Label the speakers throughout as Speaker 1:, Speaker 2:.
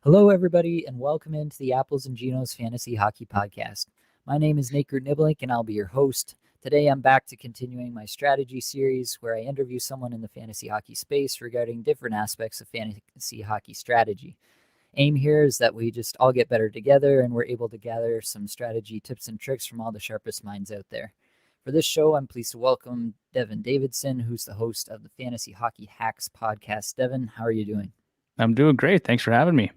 Speaker 1: Hello, everybody, and welcome into the Apples and Geno's Fantasy Hockey Podcast. My name is Nate Niblink, and I'll be your host. Today, I'm back to continuing my strategy series where I interview someone in the fantasy hockey space regarding different aspects of fantasy hockey strategy. Aim here is that we just all get better together and we're able to gather some strategy tips and tricks from all the sharpest minds out there. For this show, I'm pleased to welcome Devon Davidson, who's the host of the Fantasy Hockey Hacks podcast. Devon, how are you doing?
Speaker 2: I'm doing great. Thanks for having me.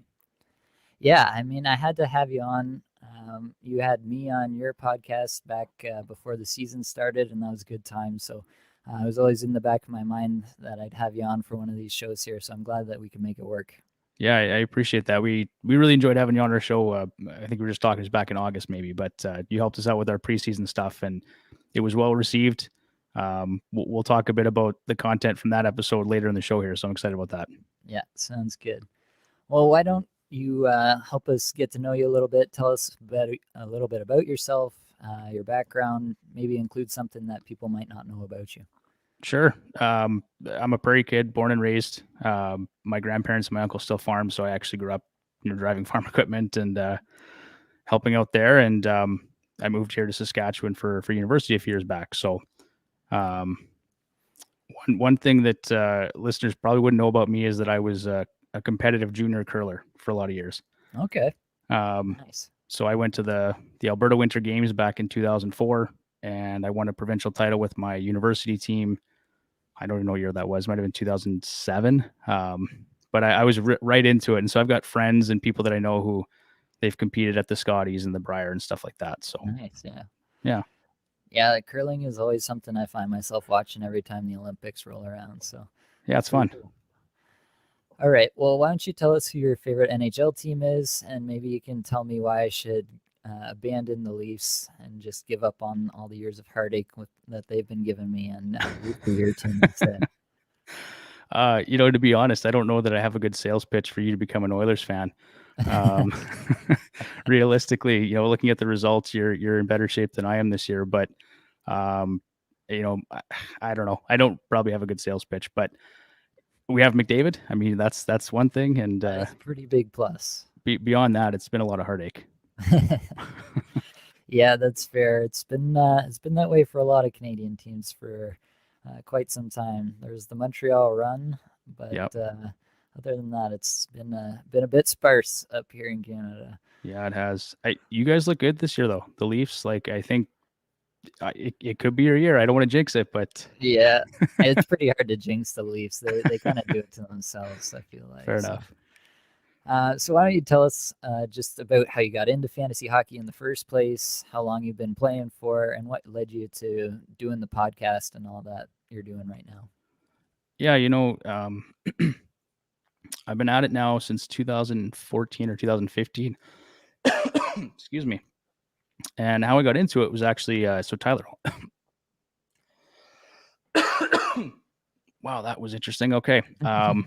Speaker 1: Yeah, I mean, I had to have you on. You had me on your podcast back before the season started, and that was a good time. So it was always in the back of my mind that I'd have you on for one of these shows here. So I'm glad that we can make it work.
Speaker 2: Yeah, I appreciate that. We really enjoyed having you on our show. I think we were just talking back in August maybe, but you helped us out with our preseason stuff, and it was well received. We'll talk a bit about the content from that episode later in the show here, so I'm excited about that.
Speaker 1: Yeah, sounds good. Well, why don't you help us get to know you a little bit? Tell us a little bit about yourself, your background, maybe include something that people might not know about you.
Speaker 2: Sure. I'm a prairie kid, born and raised. My grandparents and my uncle still farm, so I actually grew up, driving farm equipment and helping out there. And I moved here to Saskatchewan for university a few years back. So one thing that listeners probably wouldn't know about me is that I was a competitive junior curler for a lot of years.
Speaker 1: Okay. Nice.
Speaker 2: So I went to the Alberta Winter Games back in 2004, and I won a provincial title with my university team. I don't even know what year that was. It might have been 2007. But I was right into it. And so I've got friends and people that I know who they've competed at the Scotties and the Brier and stuff like that. So
Speaker 1: nice. Yeah.
Speaker 2: Yeah.
Speaker 1: Yeah. Like curling is always something I find myself watching every time the Olympics roll around. So
Speaker 2: yeah, it's fun.
Speaker 1: Cool. All right. Well, why don't you tell us who your favorite NHL team is, and maybe you can tell me why I should abandon the Leafs and just give up on all the years of heartache that they've been giving me and root for your team instead.
Speaker 2: To be honest, I don't know that I have a good sales pitch for you to become an Oilers fan. Realistically, looking at the results, you're in better shape than I am this year. But I don't know. I don't probably have a good sales pitch, but we have McDavid. I mean, that's one thing, and
Speaker 1: that's a pretty big plus.
Speaker 2: Beyond that, it's been a lot of heartache.
Speaker 1: Yeah, that's fair. It's been that way for a lot of Canadian teams for quite some time. There's the Montreal run, but
Speaker 2: yep.
Speaker 1: Other than that, it's been a bit sparse up here in Canada.
Speaker 2: Yeah, it has. You guys look good this year, though. The Leafs, I think it could be your year. I don't want to jinx it, but
Speaker 1: yeah, it's pretty hard to jinx the Leafs. They kind of do it to themselves, I feel like.
Speaker 2: Fair enough.
Speaker 1: So why don't you tell us just about how you got into fantasy hockey in the first place, how long you've been playing for, and what led you to doing the podcast and all that you're doing right now?
Speaker 2: Yeah, I've been at it now since 2014 or 2015. Excuse me. And how I got into it was actually, so Tyler. Wow, that was interesting. Okay. Give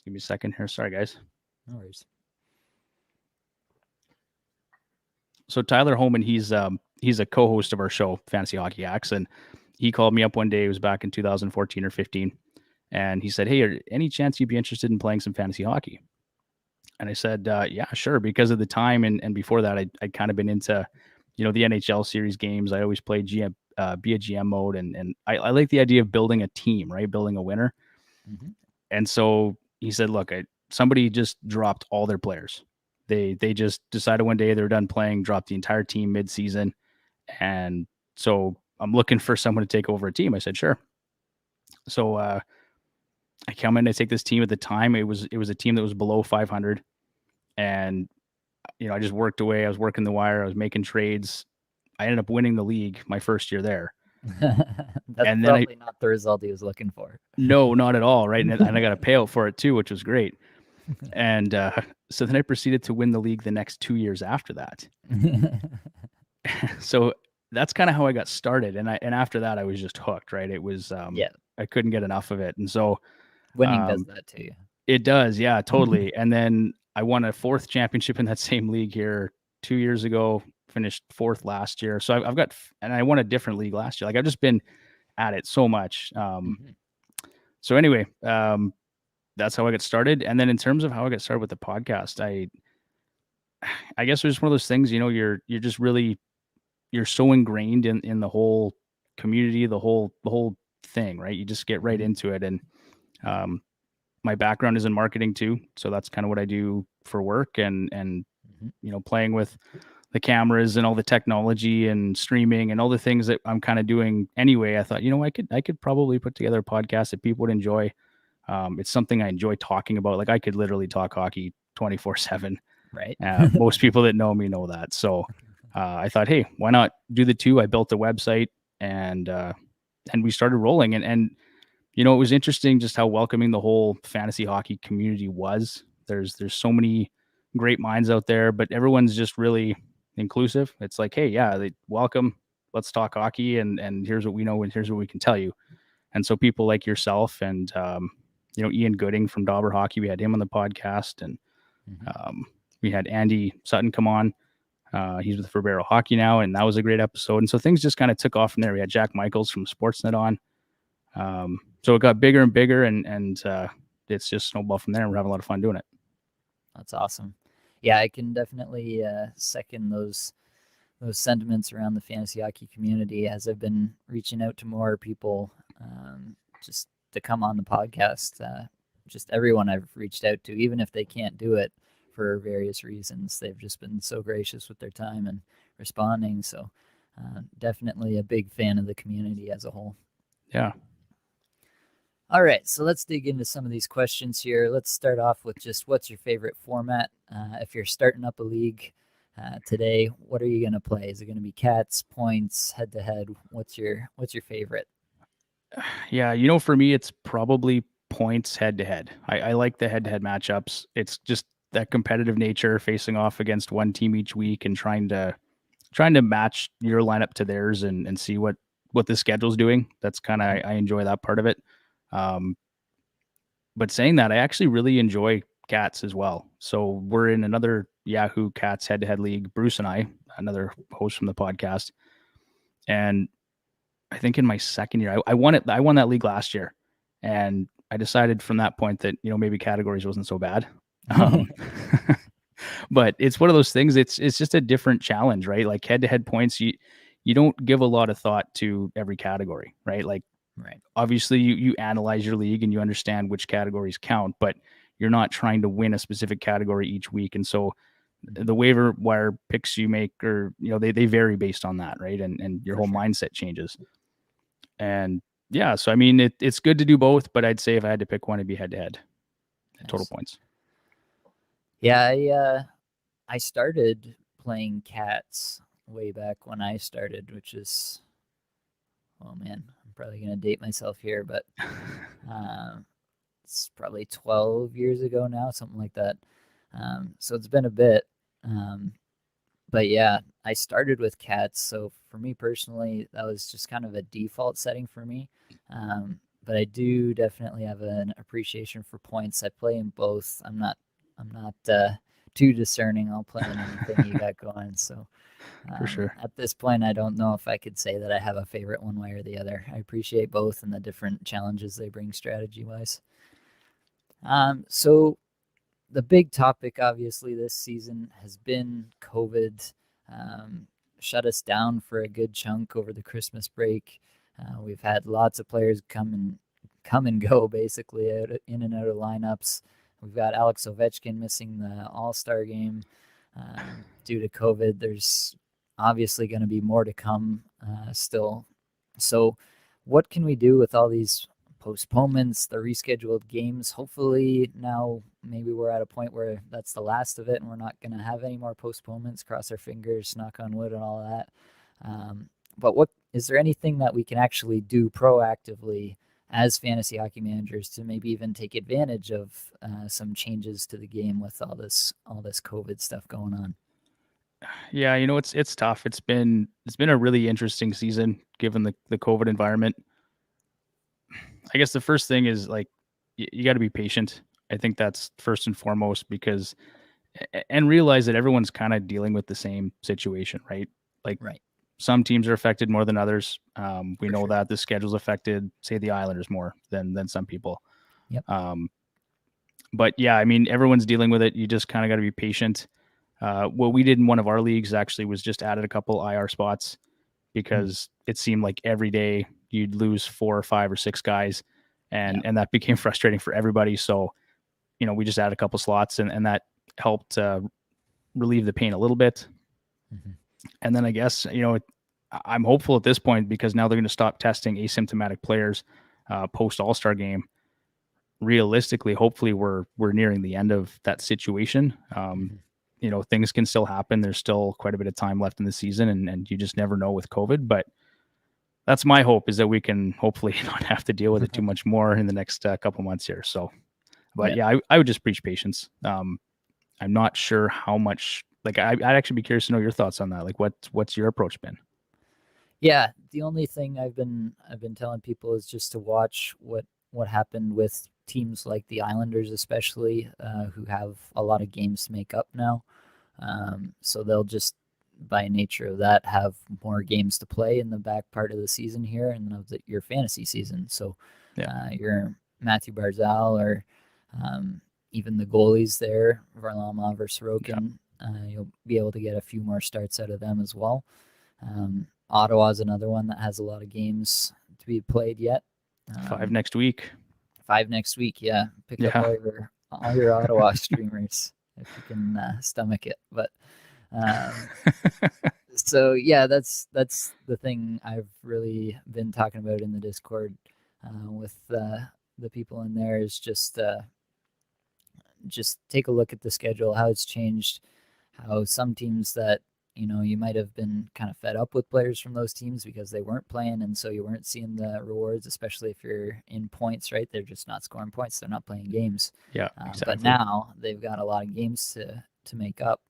Speaker 2: me a second here. Sorry, guys.
Speaker 1: No worries.
Speaker 2: So Tyler Holman, he's a co-host of our show, Fantasy Hockey Hacks, and he called me up one day. It was back in 2014 or 15. And he said, "Hey, any chance you'd be interested in playing some fantasy hockey?" And I said, "Yeah, sure." Because of the time and before that, I'd kind of been into, the NHL series games. I always played be a GM mode, and I like the idea of building a team, right? Building a winner. Mm-hmm. And so he said, "Look, somebody just dropped all their players. They just decided one day they were done playing, dropped the entire team mid-season, and so I'm looking for someone to take over a team." I said, "Sure." So I come in to take this team. At the time, it was a team that was below 500, and I just worked away. I was working the wire. I was making trades. I ended up winning the league my first year there.
Speaker 1: That's and probably not the result he was looking for.
Speaker 2: No, not at all, right? And I got a payout for it too, which was great. And so then I proceeded to win the league the next 2 years after that. So that's kind of how I got started. And after that, I was just hooked, right? It was I couldn't get enough of it. And so
Speaker 1: winning does that to you.
Speaker 2: It does, yeah, totally. And then I won a 4th championship in that same league here 2 years ago. Finished 4th last year. So I've got, and I won a different league last year. I've just been at it so much. So anyway, that's how I got started. And then in terms of how I got started with the podcast, I guess it was one of those things, you're just really, you're so ingrained in the whole community, the whole thing, right? You just get right
Speaker 1: Mhm.
Speaker 2: into it. And um, my background is in marketing too, so that's kind of what I do for work. And
Speaker 1: Mhm.
Speaker 2: playing with the cameras and all the technology and streaming and all the things that I'm kind of doing anyway, I thought, I could probably put together a podcast that people would enjoy. It's something I enjoy talking about. Like, I could literally talk hockey 24/7.
Speaker 1: Right.
Speaker 2: Most people that know me know that. So I thought, hey, why not do the two? I built a website, and we started rolling. And it was interesting just how welcoming the whole fantasy hockey community was. There's so many great minds out there, but everyone's just really inclusive. It's like, hey, yeah, welcome. Let's talk hockey, and here's what we know, and here's what we can tell you. And so people like yourself and Ian Gooding from Dauber Hockey, we had him on the podcast, and
Speaker 1: Mhm.
Speaker 2: we had Andy Sutton come on. He's with Verbero Hockey now, and that was a great episode. And so things just kind of took off from there. We had Jack Michaels from Sportsnet on. So it got bigger and bigger, and it's just snowballed from there. And we're having a lot of fun doing it.
Speaker 1: That's awesome. Yeah, I can definitely second those sentiments around the fantasy hockey community as I've been reaching out to more people just to come on the podcast. Just everyone I've reached out to, even if they can't do it for various reasons, they've just been so gracious with their time and responding. So definitely a big fan of the community as a whole.
Speaker 2: Yeah.
Speaker 1: All right, so let's dig into some of these questions here. Let's start off with just what's your favorite format? If you're starting up a league today, what are you going to play? Is it going to be cats, points, head to head? What's your favorite?
Speaker 2: Yeah. For me, it's probably points head to head. I like the head to head matchups. It's just that competitive nature, facing off against one team each week and trying to match your lineup to theirs and see what the schedule's doing. That's kind of, I enjoy that part of it. Um, but saying that, I actually really enjoy cats as well. So we're in another Yahoo Cats head to head league, Bruce and I, another host from the podcast. And I think in my second year, I won it. I won that league last year, and I decided from that point that maybe categories wasn't so bad. Um, but it's one of those things. It's just a different challenge, right? Like head to head points, you don't give a lot of thought to every category, right? Like
Speaker 1: Right.
Speaker 2: obviously you analyze your league and you understand which categories count, but you're not trying to win a specific category each week. And so the waiver wire picks you make, or they vary based on that, right? And your
Speaker 1: For
Speaker 2: whole
Speaker 1: sure.
Speaker 2: mindset changes. And yeah, so I mean it's good to do both, but I'd say if I had to pick one, it'd be head to head total
Speaker 1: Nice.
Speaker 2: points.
Speaker 1: Yeah, I started playing cats way back when I started, which is, oh man, I'm probably gonna date myself here, but it's probably 12 years ago now, something like that. So it's been a bit. Um, but yeah, I started with cats. So for me personally, that was just kind of a default setting for me. But I do definitely have an appreciation for points. I play in both. I'm not too discerning. I'll play in anything you got going. So
Speaker 2: For sure.
Speaker 1: at this point, I don't know if I could say that I have a favorite one way or the other. I appreciate both and the different challenges they bring strategy wise. So the big topic, obviously, this season has been COVID. Um, Shut us down for a good chunk over the Christmas break. We've had lots of players come and go, basically in and out of lineups. We've got Alex Ovechkin missing the All-Star game due to COVID. There's obviously going to be more to come still. So, what can we do with all these postponements, the rescheduled games? Hopefully now maybe we're at a point where that's the last of it and we're not going to have any more postponements. Cross our fingers, knock on wood, and all that. But what is there anything that we can actually do proactively as fantasy hockey managers to maybe even take advantage of some changes to the game with all this COVID stuff going on?
Speaker 2: Yeah, it's tough. It's been a really interesting season given the COVID environment. I guess the first thing is like you got to be patient. I think that's first and foremost, because and realize that everyone's kind of dealing with the same situation, right? Like
Speaker 1: Right.
Speaker 2: some teams are affected more than others. We
Speaker 1: For
Speaker 2: know
Speaker 1: sure.
Speaker 2: that the schedule's affected, say, the Islanders more than some people.
Speaker 1: Yep.
Speaker 2: Um, But yeah, I mean, everyone's dealing with it. You just kind of got to be patient. What we did in one of our leagues actually was just added a couple IR spots because it seemed like every day you'd lose 4 or 5 or 6 guys, and that became frustrating for everybody. So, we just added a couple slots, and that helped relieve the pain a little bit.
Speaker 1: Mm-hmm.
Speaker 2: And then I guess, I'm hopeful at this point because now they're going to stop testing asymptomatic players post All-Star game. Realistically, hopefully we're nearing the end of that situation. Things can still happen. There's still quite a bit of time left in the season, and you just never know with COVID. But that's my hope, is that we can hopefully not have to deal with it too much more in the next couple months here. So, but I would just preach patience. I'm not sure how much. Like, I'd actually be curious to know your thoughts on that. Like, what's your approach been?
Speaker 1: Yeah, the only thing I've been telling people is just to watch what happened with teams like the Islanders, especially, who have a lot of games to make up now. So they'll just, by nature of that, have more games to play in the back part of the season here and of your fantasy season. So your Matthew Barzal or even the goalies there, Varlamov or Sorokin, you'll be able to get a few more starts out of them as well. Ottawa's another one that has a lot of games to be played yet.
Speaker 2: 5 next week.
Speaker 1: 5 next week, yeah. Pick up all your Ottawa streamers if you can stomach it. But so yeah, that's the thing I've really been talking about in the Discord with the people in there, is just take a look at the schedule, how it's changed, how some teams that you might have been kind of fed up with players from those teams because they weren't playing, and so you weren't seeing the rewards, especially if you're in points, right? They're just not scoring points. They're not playing games.
Speaker 2: Yeah, exactly.
Speaker 1: But now they've got a lot of games to make up.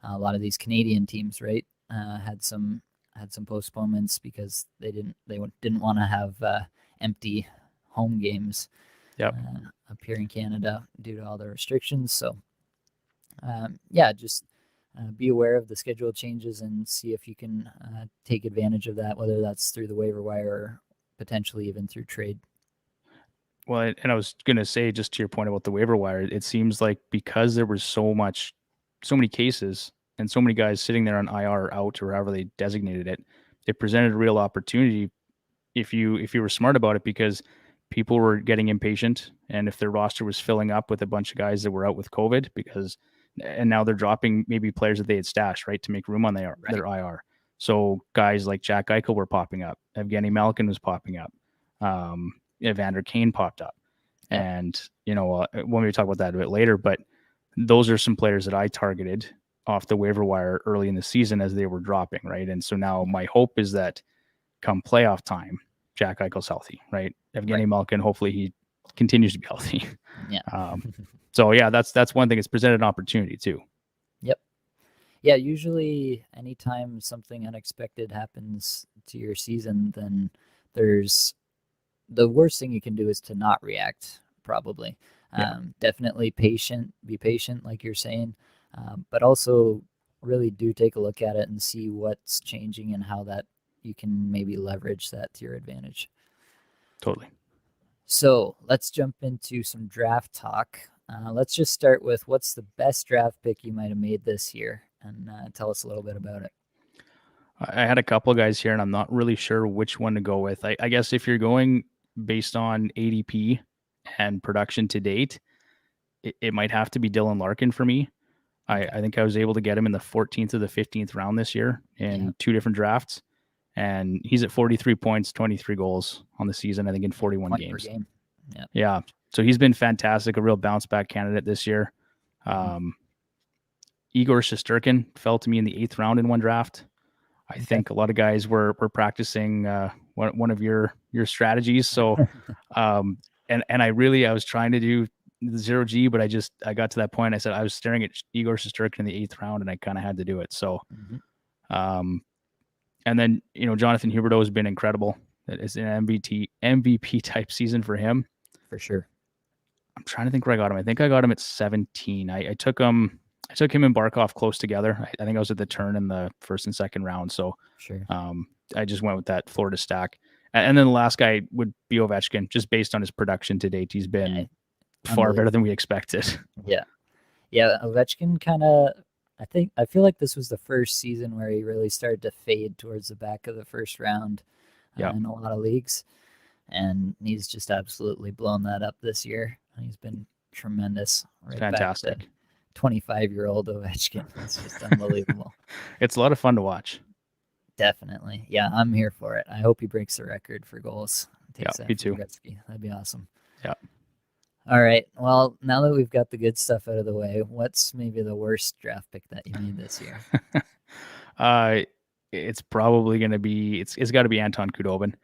Speaker 1: A lot of these Canadian teams, right, had some postponements because they didn't want to have empty home games up here in Canada due to all the restrictions. So just be aware of the schedule changes and see if you can take advantage of that, whether that's through the waiver wire or potentially even through trade.
Speaker 2: Well, and I was going to say, just to your point about the waiver wire, it seems like because there was so many cases and so many guys sitting there on IR or out, or however they designated it, it presented a real opportunity if you were smart about it, because people were getting impatient, and if their roster was filling up with a bunch of guys that were out with COVID, and now they're dropping maybe players that they had stashed, right, to make room on their IR. So guys like Jack Eichel were popping up. Evgeny Malkin was popping up. Evander Kane popped up. Yeah. And, when we talk about that a bit later, but those are some players that I targeted off the waiver wire early in the season as they were dropping, right? And so now my hope is that come playoff time, Jack Eichel's healthy, right? Evgeny Malkin, hopefully he continues to be healthy.
Speaker 1: Yeah.
Speaker 2: So yeah, that's one thing. It's presented an opportunity too.
Speaker 1: Yep. Yeah. Usually anytime something unexpected happens to your season, then the worst thing you can do is to not react, probably. Definitely be patient, like you're saying, but also really do take a look at it and see what's changing and how that you can maybe leverage that to your advantage.
Speaker 2: Totally.
Speaker 1: So let's jump into some draft talk. Let's just start with, what's the best draft pick you might have made this year, and tell us a little bit about it.
Speaker 2: I had a couple of guys here, and I'm not really sure which one to go with. I guess if you're going based on ADP and production to date, it might have to be Dylan Larkin for me. Okay. I think I was able to get him in the 14th or the 15th round this year in 2 different drafts. And he's at 43 points, 23 goals on the season, I think, in 41 games.
Speaker 1: Per game.
Speaker 2: Yeah. So he's been fantastic, a real bounce back candidate this year. Igor Shesterkin fell to me in the 8th round in one draft. I think a lot of guys were practicing one of your strategies. So, and I was trying to do the ZeroG, but I got to that point. I said I was staring at Igor Shesterkin in the 8th round, and I kind of had to do it. So, and then Jonathan Huberdeau has been incredible. It's an MVP type season for him,
Speaker 1: for sure.
Speaker 2: I'm trying to think where I got him. I think I got him at 17. I took him and Barkov close together. I think I was at the turn in the 1st and 2nd round. So
Speaker 1: sure.
Speaker 2: I just went with that Florida stack. And then the last guy would be Ovechkin, just based on his production to date. He's been far better than we expected.
Speaker 1: Yeah. Yeah, Ovechkin kind of, I feel like this was the first season where he really started to fade towards the back of the first round
Speaker 2: Yeah,
Speaker 1: in a lot of leagues. And he's just absolutely blown that up this year. He's been tremendous, right back to
Speaker 2: fantastic.
Speaker 1: 25-year-old Ovechkin. It's just unbelievable.
Speaker 2: It's a lot of fun to watch.
Speaker 1: Definitely. Yeah, I'm here for it. I hope he breaks the record for goals.
Speaker 2: Yeah,
Speaker 1: Takes that
Speaker 2: me
Speaker 1: from
Speaker 2: too.
Speaker 1: Gretzky. That'd be awesome.
Speaker 2: Yeah.
Speaker 1: All right. Well, now that we've got the good stuff out of the way, what's maybe the worst draft pick that you made this year?
Speaker 2: uh, it's probably going to be it's got to be Anton Khudobin.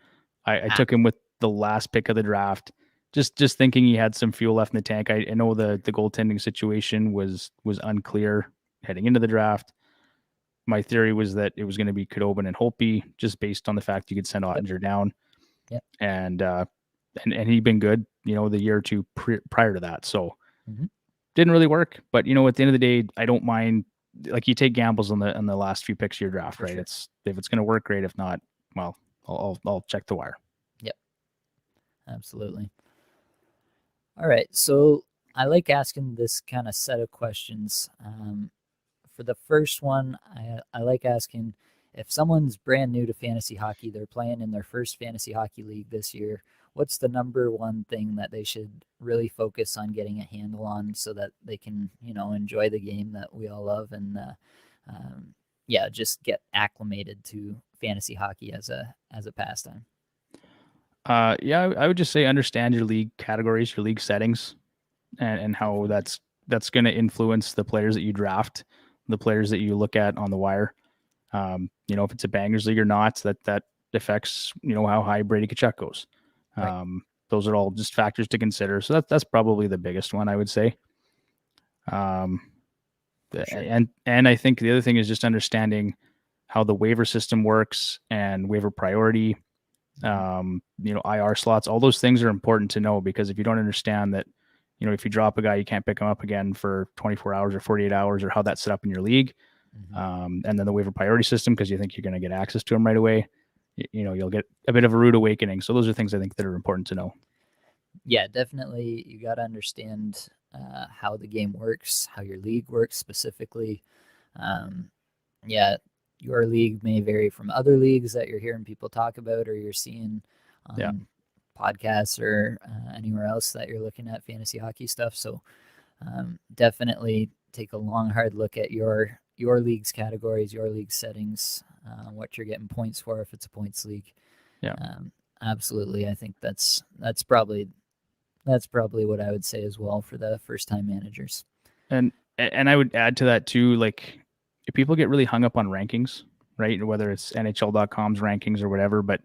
Speaker 2: I took him with the last pick of the draft, just thinking he had some fuel left in the tank. I know the goaltending situation was unclear heading into the draft. My theory was that it was going to be Khudobin and Holtby, just based on the fact you could send Ottinger down,
Speaker 1: Yep.
Speaker 2: and he'd been good, the year or two prior to that. So didn't really work. But at the end of the day, I don't mind. Like, you take gambles on the last few picks of your draft, right? Sure. If it's going to work, great. If not, well, I'll check the wire.
Speaker 1: Yep, absolutely. All right, so I like asking this kind of set of questions. For the first one, I like asking, if someone's brand new to fantasy hockey, they're playing in their first fantasy hockey league this year, what's the number one thing that they should really focus on getting a handle on so that they can, enjoy the game that we all love and, just get acclimated to fantasy hockey as a pastime?
Speaker 2: I would just say understand your league categories, your league settings, and how that's going to influence the players that you draft, the players that you look at on the wire. If it's a bangers league or not, that affects, how high Brady Tkachuk goes. Right. Those are all just factors to consider. So that's probably the biggest one, I would say. Sure. And I think the other thing is just understanding how the waiver system works and waiver priority, IR slots. All those things are important to know, because if you don't understand that, if you drop a guy, you can't pick him up again for 24 hours or 48 hours, or how that's set up in your league. And then the waiver priority system, because you think you're going to get access to him right away, you'll get a bit of a rude awakening. So those are things I think that are important to know.
Speaker 1: Yeah, definitely. You got to understand how the game works, how your league works specifically. Your league may vary from other leagues that you're hearing people talk about, or you're seeing on podcasts or anywhere else that you're looking at fantasy hockey stuff. So definitely take a long, hard look at your league's categories, your league settings, what you're getting points for if it's a points league.
Speaker 2: Yeah,
Speaker 1: absolutely. I think that's probably what I would say as well for the first time managers.
Speaker 2: And I would add to that too, like, if people get really hung up on rankings, right? Whether it's NHL.com's rankings or whatever, but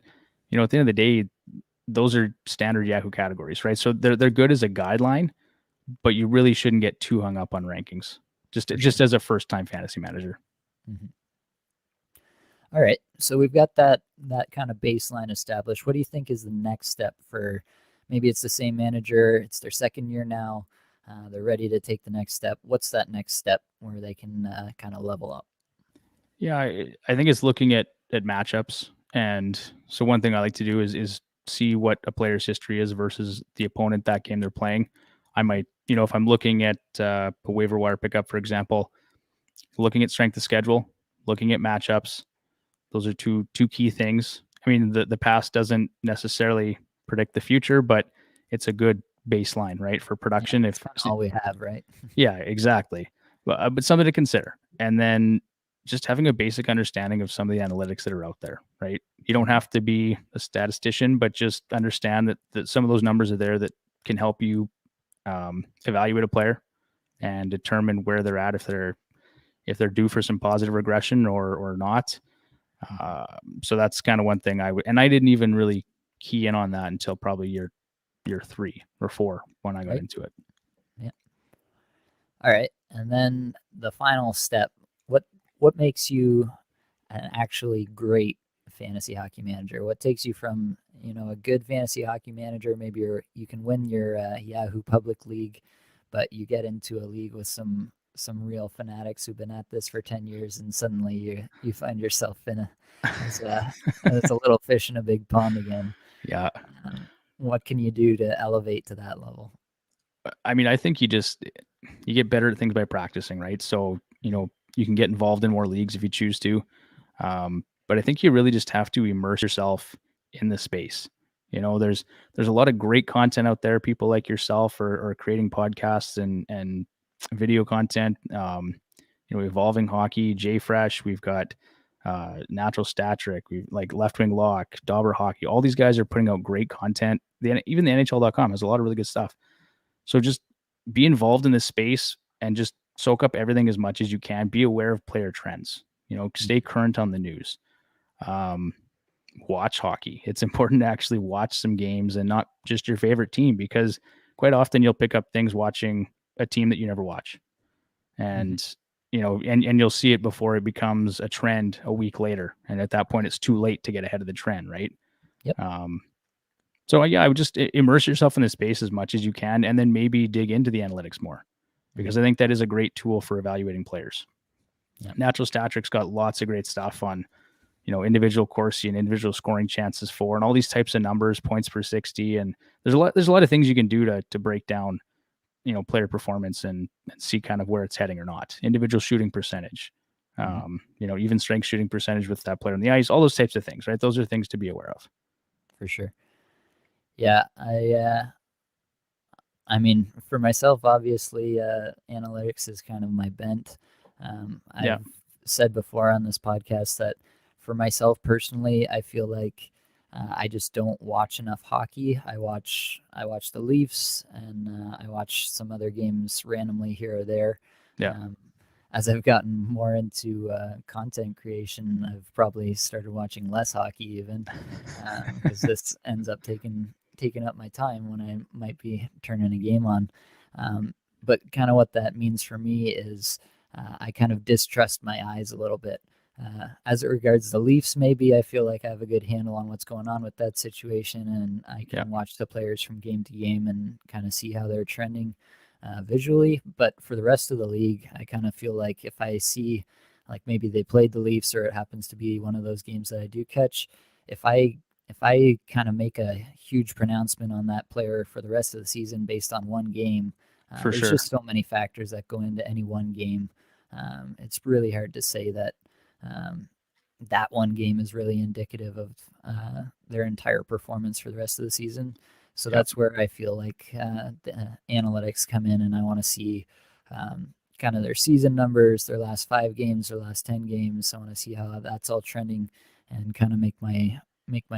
Speaker 2: at the end of the day, those are standard Yahoo categories, right? So they're good as a guideline, but you really shouldn't get too hung up on rankings, just as a first time fantasy manager.
Speaker 1: Mm-hmm. All right, so we've got that kind of baseline established. What do you think is the next step for, maybe it's the same manager, it's their second year now, they're ready to take the next step. What's that next step where they can kind of level up?
Speaker 2: Yeah, I think it's looking at matchups. And so one thing I like to do is see what a player's history is versus the opponent that game they're playing. I might, if I'm looking at a waiver wire pickup, for example, looking at strength of schedule, looking at matchups. Those are two key things. I mean, the past doesn't necessarily predict the future, but it's a good baseline, right, for production.
Speaker 1: It's kind of all we have, right?
Speaker 2: Yeah, exactly. But something to consider. And then just having a basic understanding of some of the analytics that are out there, right? You don't have to be a statistician, but just understand that some of those numbers are there that can help you evaluate a player and determine where they're at, if they're due for some positive regression or not. So that's kind of one thing I didn't even really key in on that until probably year 3 or 4 when I got into it.
Speaker 1: Yeah. All right. And then the final step, what makes you an actually great fantasy hockey manager? What takes you from, a good fantasy hockey manager, maybe you can win your Yahoo public league, but you get into a league with some real fanatics who've been at this for 10 years, and suddenly you find yourself in it's a little fish in a big pond again.
Speaker 2: Yeah.
Speaker 1: What can you do to elevate to that level?
Speaker 2: I mean, I think you get better at things by practicing, right? So, you can get involved in more leagues if you choose to. But I think you really just have to immerse yourself in the space. There's a lot of great content out there. People like yourself are creating podcasts and video content. Evolving Hockey, JFresh. We've got Natural Stat Trick. We've like Left Wing Lock, Dauber Hockey. All these guys are putting out great content. Even the NHL.com has a lot of really good stuff. So just be involved in this space and just soak up everything as much as you can. Be aware of player trends. Stay current on the news. Watch hockey. It's important to actually watch some games and not just your favorite team, because quite often you'll pick up things watching a team that you never watch. And, and you'll see it before it becomes a trend a week later. And at that point, it's too late to get ahead of the trend, right?
Speaker 1: Yep.
Speaker 2: So yeah, I would just immerse yourself in the space as much as you can, and then maybe dig into the analytics more, because I think that is a great tool for evaluating players. Yep. Natural Stat Trick's got lots of great stuff on, individual Corsi and individual scoring chances for, and all these types of numbers, points per 60. And there's a lot of things you can do to break down, player performance and see kind of where it's heading or not. Individual shooting percentage, even strength shooting percentage with that player on the ice, all those types of things, right? Those are things to be aware of.
Speaker 1: For sure. Yeah. I mean, for myself, obviously, analytics is kind of my bent. I've said before on this podcast that for myself personally, I feel like I just don't watch enough hockey. I watch the Leafs, and I watch some other games randomly here or there.
Speaker 2: Yeah.
Speaker 1: As I've gotten more into content creation, I've probably started watching less hockey even, because this ends up taking up my time when I might be turning a game on. But kind of what that means for me is I kind of distrust my eyes a little bit. As it regards the Leafs, maybe I feel like I have a good handle on what's going on with that situation, and I can watch the players from game to game and kind of see how they're trending visually. But for the rest of the league, I kind of feel like if I see, like, maybe they played the Leafs, or it happens to be one of those games that I do catch, if I kind of make a huge pronouncement on that player for the rest of the season based on one game, there's just so many factors that go into any one game. It's really hard to say that that one game is really indicative of their entire performance for the rest of the season. So that's where I feel like the analytics come in, and I want to see kind of their season numbers, their last 5 games, their last 10 games. I want to see how that's all trending, and kind of make my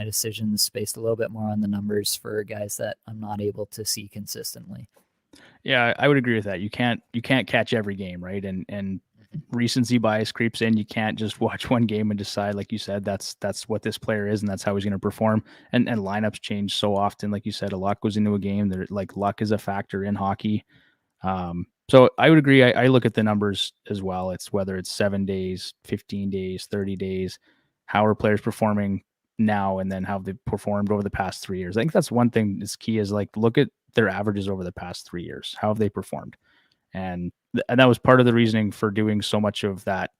Speaker 1: decisions based a little bit more on the numbers for guys that I'm not able to see consistently.
Speaker 2: Yeah, I would agree with that. You can't catch every game, right? And recency bias creeps in. You can't just watch one game and decide, like you said, that's what this player is and that's how he's going to perform. And lineups change so often. Like you said, a lot goes into a game. There, like, luck is a factor in hockey. So I would agree. I look at the numbers as well. It's whether it's 7 days, 15 days, 30 days, how are players performing now, and then how they performed over the past 3 years. I think that's one thing that's key, is like, look at their averages over the past 3 years. How have they performed? And that was part of the reasoning for doing so much of that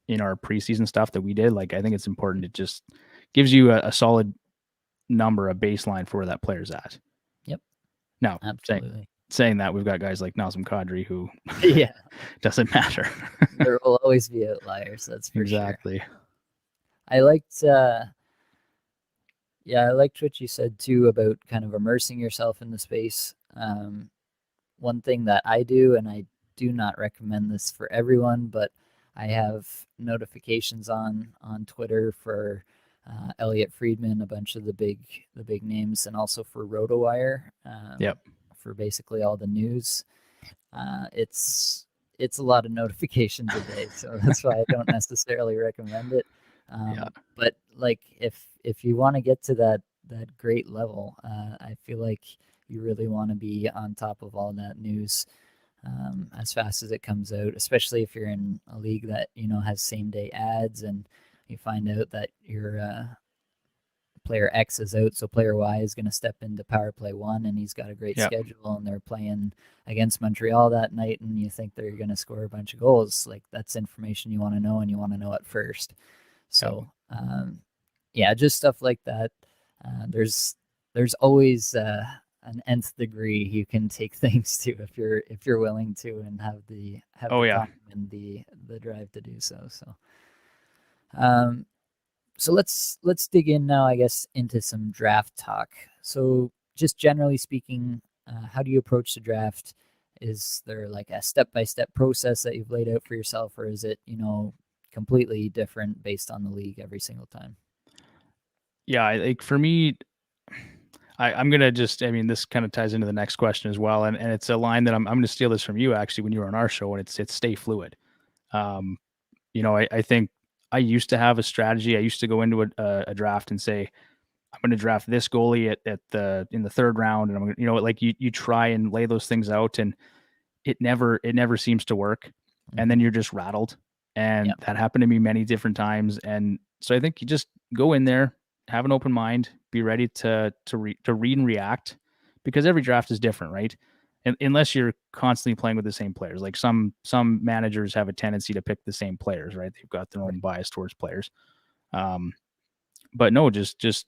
Speaker 2: in our preseason stuff that we did. Like, I think it's important. It just gives you a solid number, a baseline for where that player's at.
Speaker 1: Yep.
Speaker 2: Now,
Speaker 1: absolutely.
Speaker 2: Saying that, we've got guys like Nazem Kadri who doesn't matter.
Speaker 1: There will always be outliers. That's for
Speaker 2: exactly.
Speaker 1: Sure. I liked what you said too about kind of immersing yourself in the space. One thing that I do, and I do not recommend this for everyone, but I have notifications on Twitter for Elliot Friedman, a bunch of the big names, and also for RotoWire. For basically all the news. It's a lot of notifications a day, so that's why I don't necessarily recommend it. But like, if you want to get to that great level, I feel like you really want to be on top of all that news as fast as it comes out, especially if you're in a league that has same day ads, and you find out that your player X is out, so player Y is going to step into power play 1, and he's got a great schedule, and they're playing against Montreal that night, and you think they're going to score a bunch of goals. Like, that's information you want to know, and you want to know it first. So just stuff like that. There's always an nth degree you can take things to if you're willing to and have the
Speaker 2: Oh yeah.
Speaker 1: time and the drive to do so. Um, so let's dig in now, I guess, into some draft talk. So just generally speaking, how do you approach the draft? Is there like a step-by-step process that you've laid out for yourself, or is it, completely different based on the league every single time?
Speaker 2: Yeah, like for me, I'm gonna just. I mean, this kind of ties into the next question as well, and it's a line that I'm gonna steal this from you actually when you were on our show, and it's stay fluid. Um, I think I used to have a strategy. I used to go into a draft and say I'm going to draft this goalie in the third round, and I'm going to, like you try and lay those things out, and it never seems to work, and then you're just rattled, and
Speaker 1: Yep.
Speaker 2: that happened to me many different times, and so I think you just go in there, have an open mind, be ready to read and react, because every draft is different, right? And unless you're constantly playing with the same players, like some managers have a tendency to pick the same players, right? They've got their own bias towards players. But no, just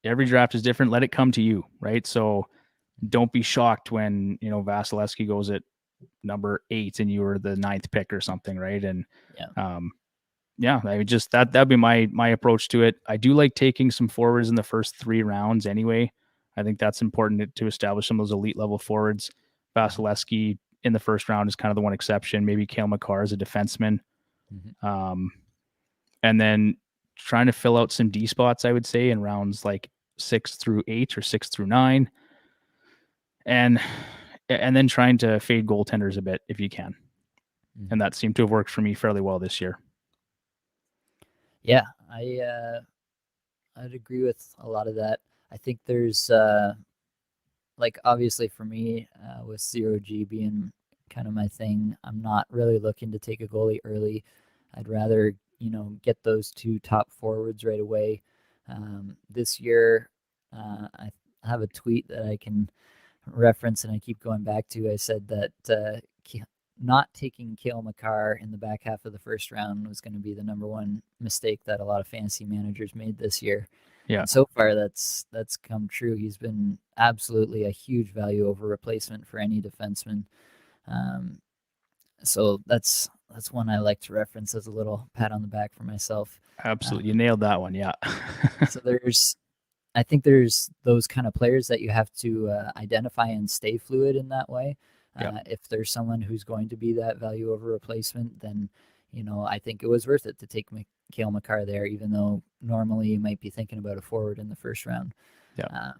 Speaker 2: every draft is different. Let it come to you, right? So don't be shocked when Vasilevsky goes at number 8 and you were the 9th pick or something, right? And
Speaker 1: Yeah.
Speaker 2: yeah, I mean, just that'd be my approach to it. I do like taking some forwards in the first 3 rounds anyway. I think that's important to establish some of those elite level forwards. Vasilevsky in the first round is kind of the one exception. Maybe Cale Makar as a defenseman. And then trying to fill out some D spots, I would say, in rounds like 6 through 8 or 6 through 9. And then trying to fade goaltenders a bit if you can. And that seemed to have worked for me fairly well this year.
Speaker 1: Yeah, I'd agree with a lot of that. I think there's obviously for me, with ZeroG being kind of my thing, I'm not really looking to take a goalie early. I'd rather, get those 2 top forwards right away. This year, I have a tweet that I can reference and I keep going back to. I said that not taking Cale Makar in the back half of the first round was going to be the number one mistake that a lot of fantasy managers made this year.
Speaker 2: Yeah.
Speaker 1: And so far, that's come true. He's been absolutely a huge value over replacement for any defenseman. So that's one I like to reference as a little pat on the back for myself.
Speaker 2: Absolutely, you nailed that one. Yeah.
Speaker 1: So I think there's those kind of players that you have to identify and stay fluid in that way. If there's someone who's going to be that value over replacement, then I think it was worth it to take Cale Makar there, even though normally you might be thinking about a forward in the first round.
Speaker 2: Yeah.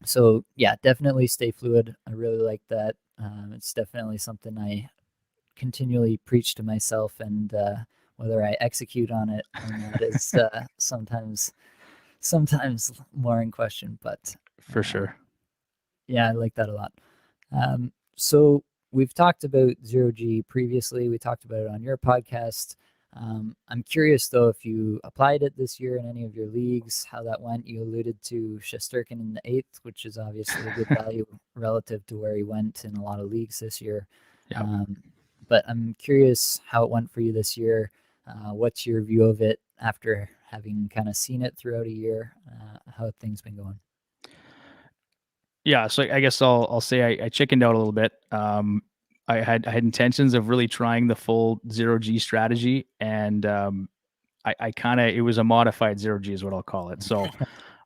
Speaker 1: So yeah, definitely stay fluid. I really like that. It's definitely something I continually preach to myself, and whether I execute on it or not is sometimes more in question. But
Speaker 2: for sure,
Speaker 1: yeah, I like that a lot. So we've talked about ZeroG previously. We talked about it on your podcast. I'm curious, though, if you applied it this year in any of your leagues, how that went. You alluded to Shesterkin in the 8th, which is obviously a good value relative to where he went in a lot of leagues this year.
Speaker 2: Yeah.
Speaker 1: But I'm curious how it went for you this year. What's your view of it after having kind of seen it throughout a year? How have things been going?
Speaker 2: Yeah, so I guess I'll say I chickened out a little bit. I had intentions of really trying the full ZeroG strategy, and I kind of, it was a modified ZeroG is what I'll call it. So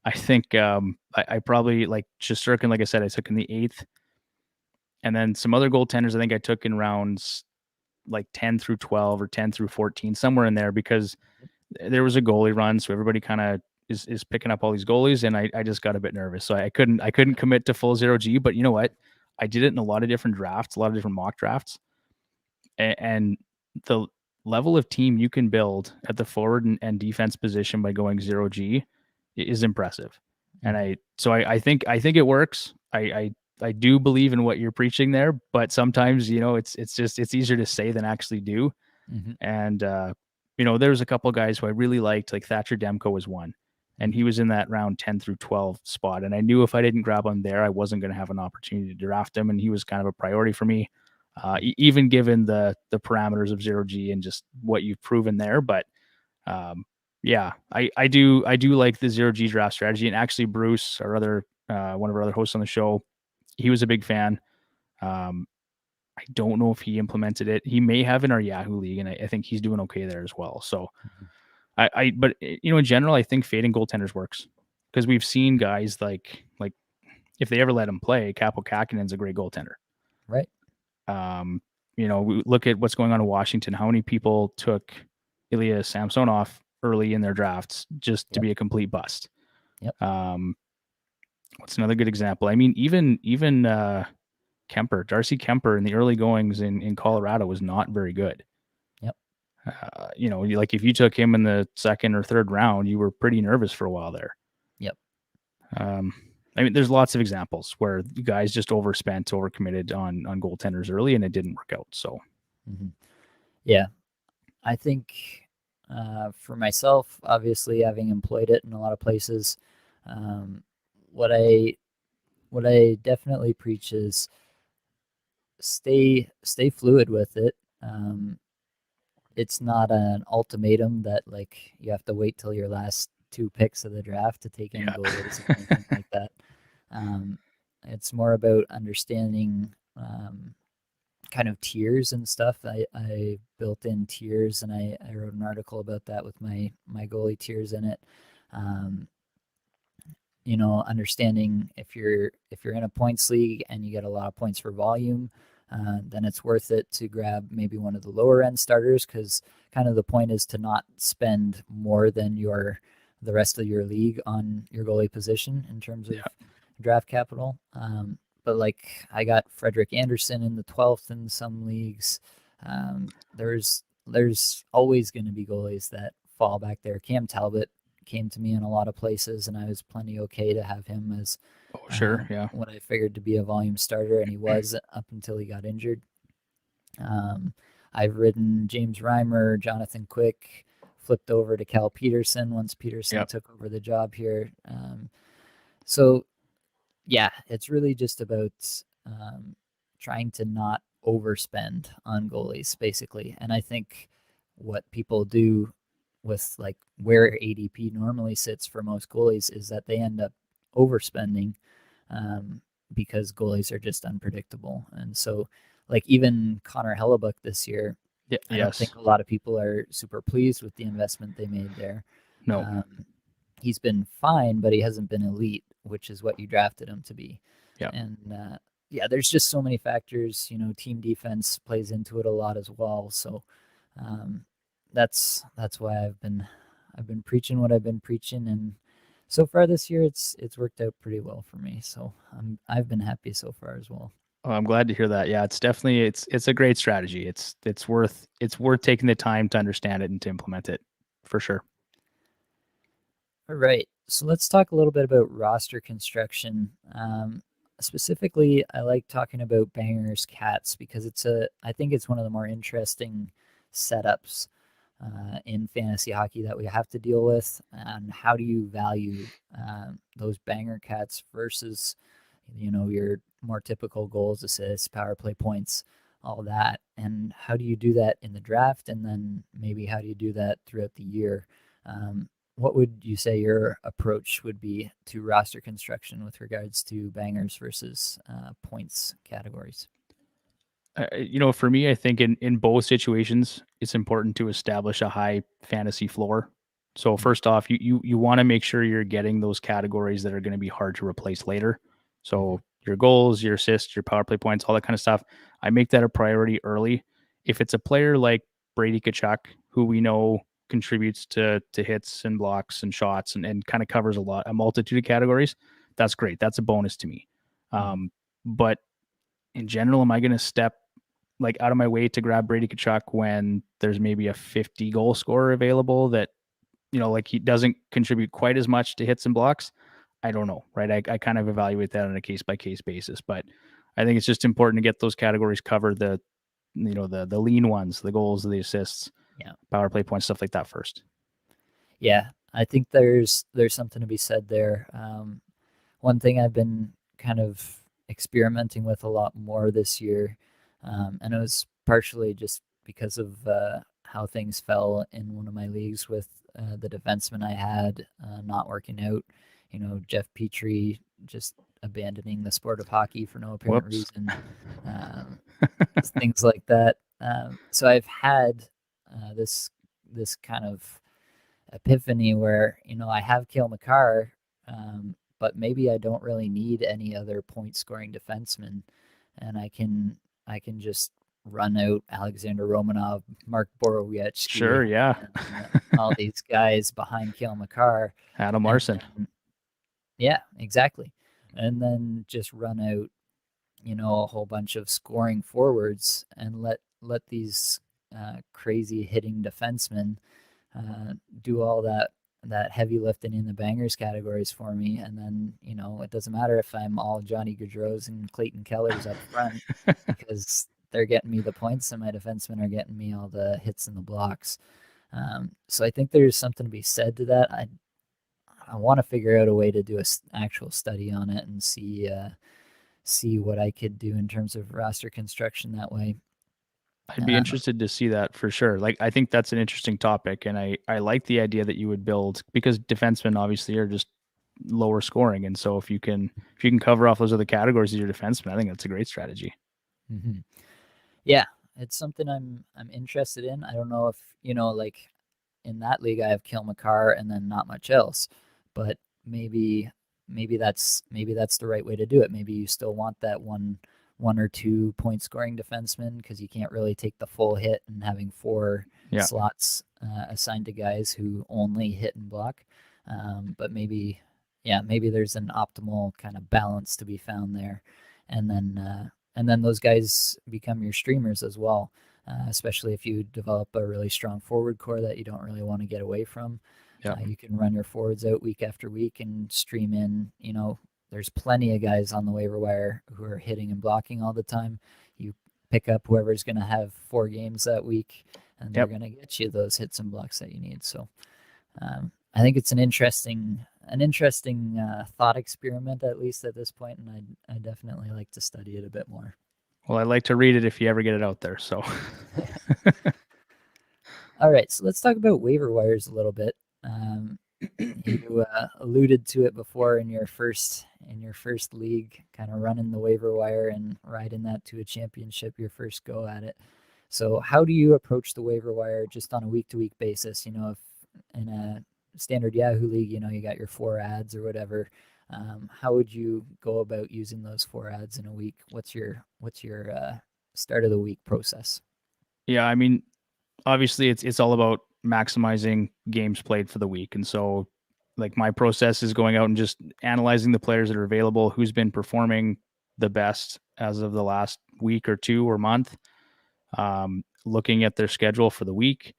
Speaker 2: I think I probably, like Shesterkin, like I said, I took in the 8th, and then some other goaltenders I think I took in rounds like 10 through 12 or 10 through 14, somewhere in there, because there was a goalie run, so everybody kind of is picking up all these goalies, and I just got a bit nervous, so I couldn't commit to full ZeroG. But you know what? I did it in a lot of different drafts, a lot of different mock drafts, and the level of team you can build at the forward and defense position by going ZeroG is impressive. And I think it works. I do believe in what you're preaching there, but sometimes it's easier to say than actually do. And there's a couple of guys who I really liked, like Thatcher Demko was one, and he was in that round 10 through 12 spot. And I knew if I didn't grab him there, I wasn't going to have an opportunity to draft him. And he was kind of a priority for me, even given the parameters of ZeroG and just what you've proven there. But yeah, I do like the ZeroG draft strategy. And actually, Bruce, our other one of our other hosts on the show, he was a big fan. I don't know if he implemented it. He may have in our Yahoo league, and I think he's doing okay there as well. So but in general, I think fading goaltenders works because we've seen guys like if they ever let him play, Capo Kakinen's a great goaltender.
Speaker 1: Right.
Speaker 2: We look at what's going on in Washington. How many people took Ilya Samsonov early in their drafts just to be a complete bust?
Speaker 1: Yep.
Speaker 2: What's another good example? I mean, even Kemper, Darcy Kemper in the early goings in Colorado was not very good.
Speaker 1: Yep.
Speaker 2: Like if you took him in the second or third round, you were pretty nervous for a while there.
Speaker 1: Yep.
Speaker 2: I mean, there's lots of examples where guys just overcommitted on goaltenders early, and it didn't work out. So,
Speaker 1: yeah, I think for myself, obviously having employed it in a lot of places, what I definitely preach is stay fluid with it. It's not an ultimatum that like you have to wait till your last 2 picks of the draft to take any goalies or anything like that. It's more about understanding kind of tiers and stuff. I built in tiers, and I wrote an article about that with my goalie tiers in it. Understanding if you're in a points league and you get a lot of points for volume, then it's worth it to grab maybe one of the lower end starters, because kind of the point is to not spend more than the rest of your league on your goalie position in terms of draft capital. But like I got Frederick Anderson in the 12th in some leagues. There's always going to be goalies that fall back there. Cam Talbot came to me in a lot of places, and I was plenty okay to have him as what I figured to be a volume starter, and he was up until he got injured. I've ridden James Reimer, Jonathan Quick, flipped over to Cal Peterson once Peterson took over the job here. So yeah, it's really just about trying to not overspend on goalies, basically. And I think what people do with like where ADP normally sits for most goalies is that they end up overspending because goalies are just unpredictable. And so like even Connor Hellebuck this year, I don't think a lot of people are super pleased with the investment they made there.
Speaker 2: No.
Speaker 1: He's been fine, but he hasn't been elite, which is what you drafted him to be.
Speaker 2: Yeah.
Speaker 1: And there's just so many factors. Team defense plays into it a lot as well. So that's why I've been preaching what I've been preaching, and so far this year it's worked out pretty well for me. So I've been happy so far as well.
Speaker 2: Oh, I'm glad to hear that. Yeah, it's definitely it's a great strategy. It's worth taking the time to understand it and to implement it for sure.
Speaker 1: All right, so let's talk a little bit about roster construction. Specifically, I like talking about bangers cats because I think it's one of the more interesting setups in fantasy hockey that we have to deal with. And how do you value those banger cats versus your more typical goals, assists, power play points, all that? And how do you do that in the draft? And then maybe how do you do that throughout the year? What would you say your approach would be to roster construction with regards to bangers versus points categories?
Speaker 2: For me, I think in both situations, it's important to establish a high fantasy floor. So first off, you want to make sure you're getting those categories that are going to be hard to replace later. So your goals, your assists, your power play points, all that kind of stuff. I make that a priority early. If it's a player like Brady Tkachuk, who we know contributes to hits and blocks and shots and kind of covers a multitude of categories, that's great. That's a bonus to me. But in general, am I going to step like out of my way to grab Brady Tkachuk when there's maybe a 50 goal scorer available that, like he doesn't contribute quite as much to hits and blocks? I don't know, right? I kind of evaluate that on a case by case basis, but I think it's just important to get those categories covered. The lean ones, the goals, the assists, power play points, stuff like that first.
Speaker 1: Yeah, I think there's something to be said there. One thing I've been kind of experimenting with a lot more this year, and it was partially just because of how things fell in one of my leagues with the defenseman I had not working out. Jeff Petrie just abandoning the sport of hockey for no apparent
Speaker 2: Whoops.
Speaker 1: reason, things like that. So I've had this kind of epiphany where I have Cale Makar, but maybe I don't really need any other point scoring defenseman, and I can just run out Alexander Romanov, Mark
Speaker 2: Sure,
Speaker 1: Borowiecki,
Speaker 2: yeah.
Speaker 1: and all these guys behind Cale Makar,
Speaker 2: Adam
Speaker 1: and
Speaker 2: Larson.
Speaker 1: then, yeah, exactly, and then just run out a whole bunch of scoring forwards and let these crazy hitting defensemen do all that heavy lifting in the bangers categories for me. And then, it doesn't matter if I'm all Johnny Gaudreau's and Clayton Keller's up front because they're getting me the points and my defensemen are getting me all the hits and the blocks. So I think there's something to be said to that. I want to figure out a way to do an actual study on it and see what I could do in terms of roster construction that way.
Speaker 2: I'd be interested to see that for sure. Like, I think that's an interesting topic, and I like the idea that you would build, because defensemen obviously are just lower scoring, and so if you can cover off those other categories as your defenseman, I think that's a great strategy.
Speaker 1: Mm-hmm. Yeah, it's something I'm interested in. I don't know if like in that league I have Cale Makar and then not much else, but maybe that's the right way to do it. Maybe you still want that one or two point scoring defenseman because you can't really take the full hit and having four slots assigned to guys who only hit and block. But maybe there's an optimal kind of balance to be found there, and then those guys become your streamers as well. Especially if you develop a really strong forward core that you don't really want to get away from. You can run your forwards out week after week and stream in. There's plenty of guys on the waiver wire who are hitting and blocking all the time. You pick up whoever's going to have 4 games that week, and they're going to get you those hits and blocks that you need. So I think it's an interesting thought experiment, at least at this point, and I definitely like to study it a bit more.
Speaker 2: Well, I'd like to read it if you ever get it out there. So,
Speaker 1: all right, so let's talk about waiver wires a little bit. You alluded to it before in your first league, kind of running the waiver wire and riding that to a championship, your first go at it. So how do you approach the waiver wire just on a week-to-week basis? If in a standard Yahoo league, you got your 4 ads or whatever. How would you go about using those 4 ads in a week? What's your start of the week process?
Speaker 2: Yeah, I mean, obviously it's all about maximizing games played for the week. And so, like, my process is going out and just analyzing the players that are available, who's been performing the best as of the last week or 2 or month, looking at their schedule for the week.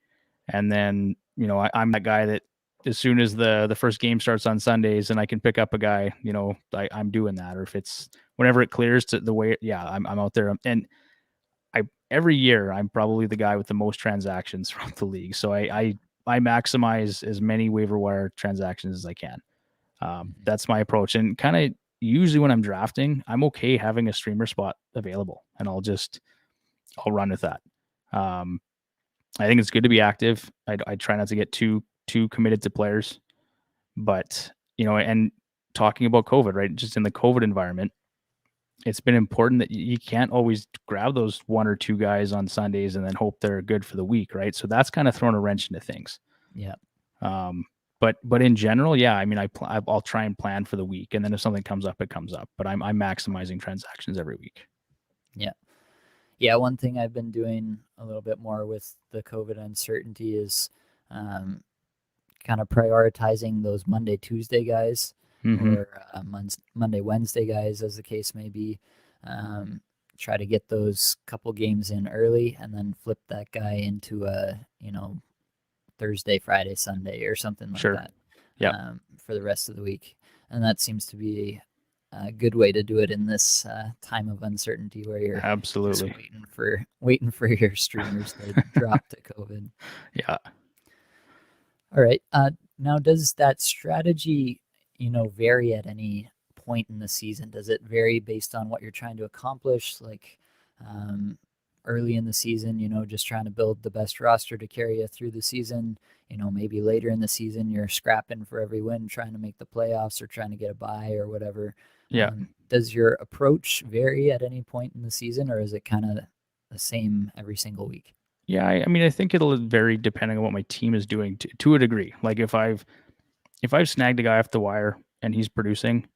Speaker 2: And then, I'm that guy that as soon as the first game starts on Sundays and I can pick up a guy, I'm doing that. Or if it's whenever it clears to the way, I'm out there. And every year I'm probably the guy with the most transactions from the league. So I maximize as many waiver wire transactions as I can. That's my approach. And kind of usually when I'm drafting, I'm okay having a streamer spot available, and I'll run with that. I think it's good to be active. I try not to get too committed to players, but and talking about COVID, right? Just in the COVID environment, it's been important that you can't always grab those 1 or 2 guys on Sundays and then hope they're good for the week, right? So that's kind of thrown a wrench into things.
Speaker 1: Yeah.
Speaker 2: But in general, yeah, I mean, I'll try and plan for the week, and then if something comes up, it comes up. But I'm maximizing transactions every week.
Speaker 1: Yeah. Yeah, one thing I've been doing a little bit more with the COVID uncertainty is kind of prioritizing those Monday, Tuesday guys, or Monday, Wednesday guys, as the case may be. Try to get those couple games in early, and then flip that guy into a Thursday, Friday, Sunday, or something like that.
Speaker 2: Yeah.
Speaker 1: For the rest of the week, and that seems to be a good way to do it in this time of uncertainty where you're
Speaker 2: absolutely
Speaker 1: just waiting for your streamers to drop to COVID.
Speaker 2: Yeah.
Speaker 1: All right. Now, does that strategy, vary at any point in the season? Does it vary based on what you're trying to accomplish? Like, early in the season, just trying to build the best roster to carry you through the season. Maybe later in the season, you're scrapping for every win, trying to make the playoffs or trying to get a bye or whatever.
Speaker 2: Yeah.
Speaker 1: Does your approach vary at any point in the season, or is it kind of the same every single week?
Speaker 2: Yeah, I mean, I think it'll vary depending on what my team is doing to a degree. Like if I've snagged a guy off the wire and he's producing,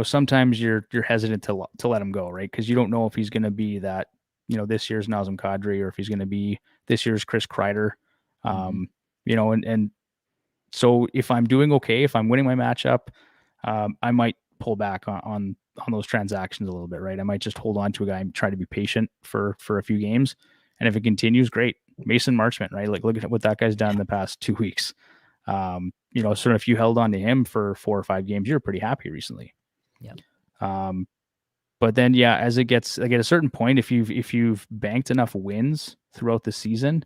Speaker 2: sometimes you're hesitant to let him go, right? Because you don't know if he's going to be that, this year's Nazem Kadri or if he's going to be this year's Chris Kreider. And so if I'm doing okay, if I'm winning my matchup, I might pull back on those transactions a little bit, right? I might just hold on to a guy and try to be patient for a few games. And if it continues, great. Mason Marchment, right? Like look at what that guy's done in the past 2 weeks. Sort of if you held on to him for 4 or 5 games, you're pretty happy recently.
Speaker 1: Yeah.
Speaker 2: But then, yeah, as it gets like at a certain point, if you've banked enough wins throughout the season,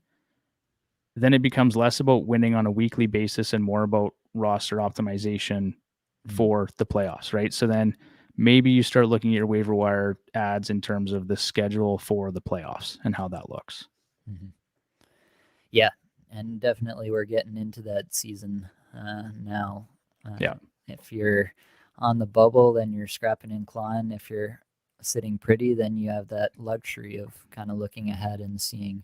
Speaker 2: then it becomes less about winning on a weekly basis and more about roster optimization for the playoffs, right? So then maybe you start looking at your waiver wire ads in terms of the schedule for the playoffs and how that looks.
Speaker 1: Mm-hmm. Yeah, and definitely we're getting into that season now. If you're on the bubble, then you're scrapping and clawing. If you're sitting pretty, then you have that luxury of kind of looking ahead and seeing,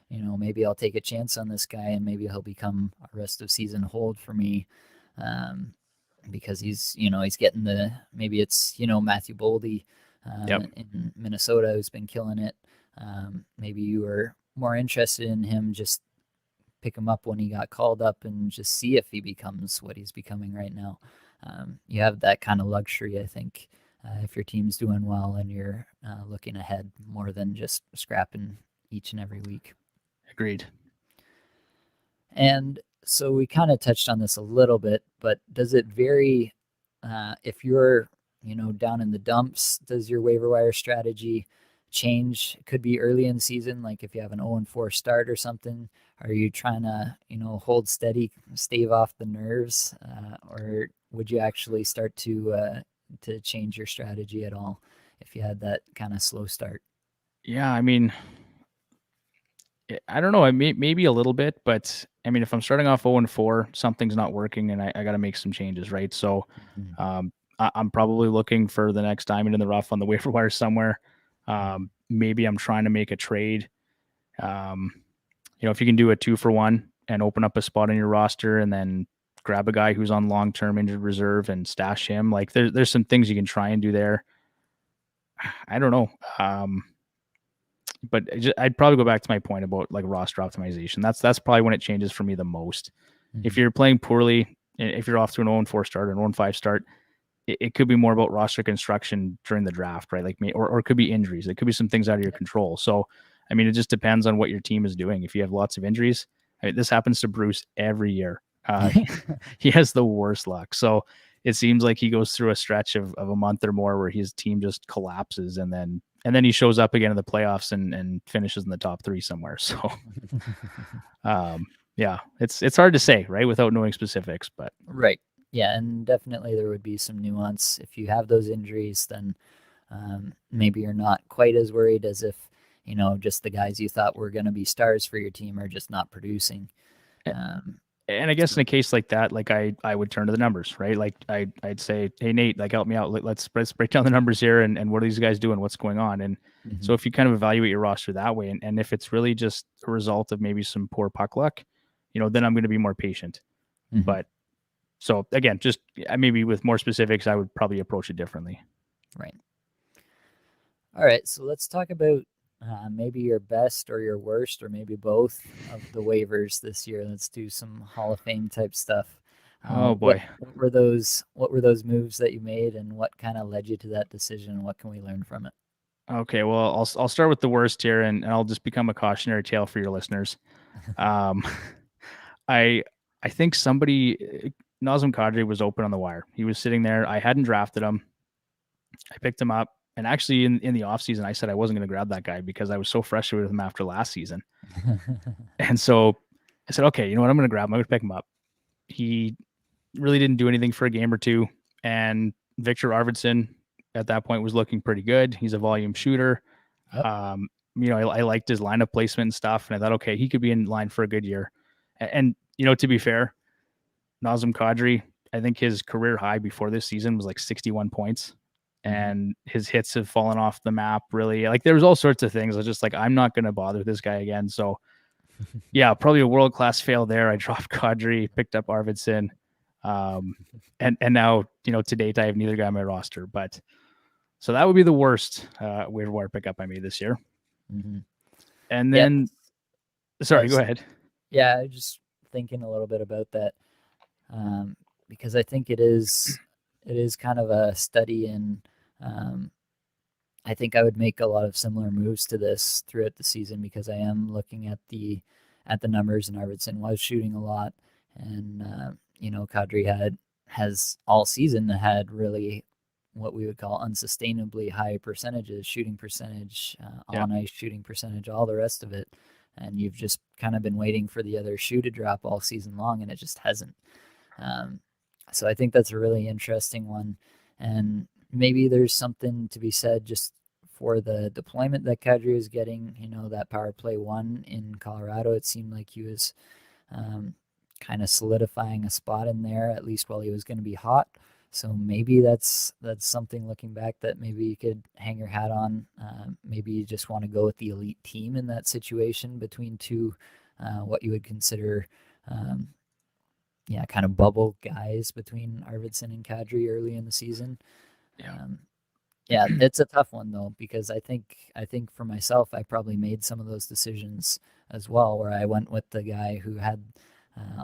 Speaker 1: maybe I'll take a chance on this guy and maybe he'll become a rest of season hold for me. Because he's getting maybe it's, Matthew Boldy in Minnesota who's been killing it. Maybe you were more interested in him, just pick him up when he got called up and just see if he becomes what he's becoming right now. You have that kind of luxury, I think, if your team's doing well and you're looking ahead more than just scrapping each and every week.
Speaker 2: Agreed.
Speaker 1: And so we kind of touched on this a little bit, but does it vary if you're, down in the dumps? Does your waiver wire strategy change? It could be early in the season, like if you have an 0-4 start or something. Are you trying to, hold steady, stave off the nerves, or would you actually start to change your strategy at all if you had that kind of slow start?
Speaker 2: Yeah, I mean, I don't know. Maybe a little bit, but I mean, if I'm starting off 0-4, something's not working, and I got to make some changes, right? So, I'm probably looking for the next diamond in the rough on the waiver wire somewhere. Maybe I'm trying to make a trade. If you can do a 2-for-1 and open up a spot in your roster, and then grab a guy who's on long-term injured reserve and stash him, like there's some things you can try and do there. I don't know. But I'd probably go back to my point about like roster optimization. That's probably when it changes for me the most. If you're playing poorly, if you're off to an 0-4 start or an 0-5 start, it could be more about roster construction during the draft, right? Like or it could be injuries. It could be some things out of your control. So, I mean, it just depends on what your team is doing. If you have lots of injuries, this happens to Bruce every year. He has the worst luck. So it seems like he goes through a stretch of a month or more where his team just collapses, and then he shows up again in the playoffs and finishes in the top 3 somewhere. So, yeah, it's hard to say, right, without knowing specifics, but
Speaker 1: right. Yeah, and definitely there would be some nuance. If you have those injuries, then maybe you're not quite as worried as if, just the guys you thought were going to be stars for your team are just not producing.
Speaker 2: And I guess in a case like that, like I would turn to the numbers, right? Like I'd say, hey, Nate, like help me out. Let's break down the numbers here and what are these guys doing? What's going on? And so if you kind of evaluate your roster that way, and if it's really just a result of maybe some poor puck luck, then I'm going to be more patient. But so again, just maybe with more specifics, I would probably approach it differently.
Speaker 1: Right. All right. So let's talk about maybe your best or your worst, or maybe both of the waivers this year. Let's do some Hall of Fame type stuff.
Speaker 2: Oh boy.
Speaker 1: What were those moves that you made, and what kind of led you to that decision, and what can we learn from it?
Speaker 2: Okay, well, I'll start with the worst here, and I'll just become a cautionary tale for your listeners. I think somebody, Nazem Kadri, was open on the wire. He was sitting there. I hadn't drafted him. I picked him up. And actually in the offseason, I said I wasn't going to grab that guy because I was so frustrated with him after last season. And so I said, okay, you know what? I'm going to grab him. I'm going to pick him up. He really didn't do anything for a game or two. And Victor Arvidsson at that point was looking pretty good. He's a volume shooter. Yep. I liked his lineup placement and stuff, and I thought, okay, he could be in line for a good year. And to be fair, Nazem Kadri, I think his career high before this season was like 61 points, and his hits have fallen off the map. Really, like there was all sorts of things. I was just like, I'm not going to bother this guy again. So yeah, probably a world class fail there. I dropped Kadri, picked up Arvidsson, and now to date I have neither guy on my roster. But so that would be the worst waiver wire pickup I made this year. And then, sorry, go ahead.
Speaker 1: Yeah, just thinking a little bit about that, because I think it is kind of a study in. I think I would make a lot of similar moves to this throughout the season because I am looking at the numbers, and Arvidsson was shooting a lot, and Kadri has all season had really what we would call unsustainably high percentages, shooting percentage, on ice shooting percentage, all the rest of it. And you've just kind of been waiting for the other shoe to drop all season long, and it just hasn't. So I think that's a really interesting one. And maybe there's something to be said just for the deployment that Kadri is getting. That power play 1 in Colorado, it seemed like he was kind of solidifying a spot in there, at least while he was going to be hot. So maybe that's something looking back that maybe you could hang your hat on. Maybe you just want to go with the elite team in that situation between two, what you would consider, kind of bubble guys between Arvidsson and Kadri early in the season. It's a tough one though, because I think for myself, I probably made some of those decisions as well, where I went with the guy who had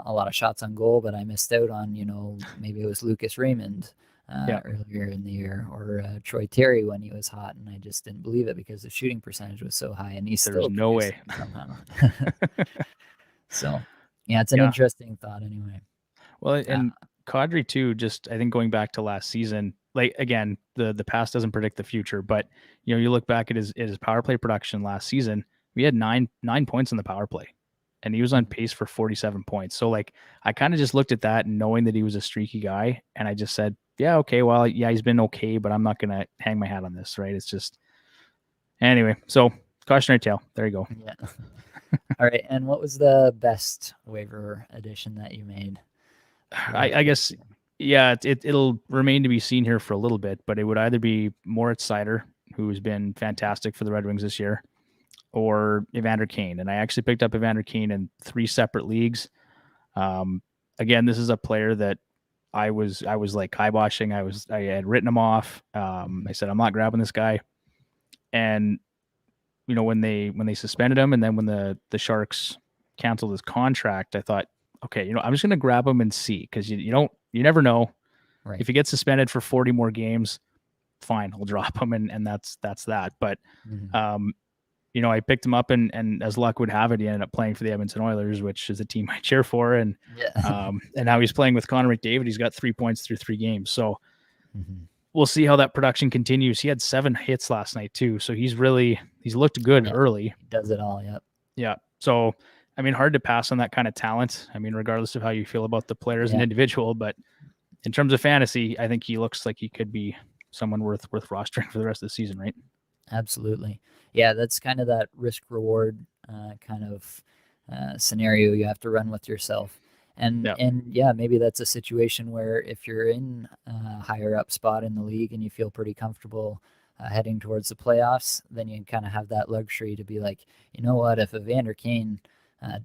Speaker 1: a lot of shots on goal, but I missed out on, maybe it was Lucas Raymond earlier in the year, or Troy Terry when he was hot, and I just didn't believe it because the shooting percentage was so high, and he's still
Speaker 2: no way
Speaker 1: somehow. So yeah, it's an interesting thought anyway.
Speaker 2: Well, and Kadri too, just I think going back to last season, like again, the past doesn't predict the future, but you look back at his power play production last season, we had nine points in the power play, and he was on pace for 47 points. So like I kind of just looked at that, knowing that he was a streaky guy, and I just said, yeah, okay, well, yeah, he's been okay, but I'm not going to hang my hat on this, right? It's just anyway. So cautionary tale. There you go.
Speaker 1: Yeah. All right. And what was the best waiver addition that you made?
Speaker 2: I guess, yeah, it'll remain to be seen here for a little bit, but it would either be Moritz Seider, who's been fantastic for the Red Wings this year, or Evander Kane. And I actually picked up Evander Kane in 3 separate leagues. Again, this is a player that I was like kiboshing. I had written him off. I said, I'm not grabbing this guy. And, when they suspended him, and then when the Sharks canceled his contract, I thought, okay, I'm just going to grab him and see, because you never know. Right. If he gets suspended for 40 more games, fine, I'll drop him, and that's that. But I picked him up, and as luck would have it, he ended up playing for the Edmonton Oilers, which is a team I cheer for, and and now he's playing with Connor McDavid. He's got 3 points through 3 games, so we'll see how that production continues. He had 7 hits last night too, so he's looked good early.
Speaker 1: He does it all.
Speaker 2: Yeah. So I mean, hard to pass on that kind of talent. I mean, regardless of how you feel about the player as an individual, but in terms of fantasy, I think he looks like he could be someone worth rostering for the rest of the season, right?
Speaker 1: Absolutely. Yeah, that's kind of that risk reward kind of scenario you have to run with yourself. And maybe that's a situation where if you're in a higher up spot in the league and you feel pretty comfortable heading towards the playoffs, then you kind of have that luxury to be like, you know what, if Evander Kane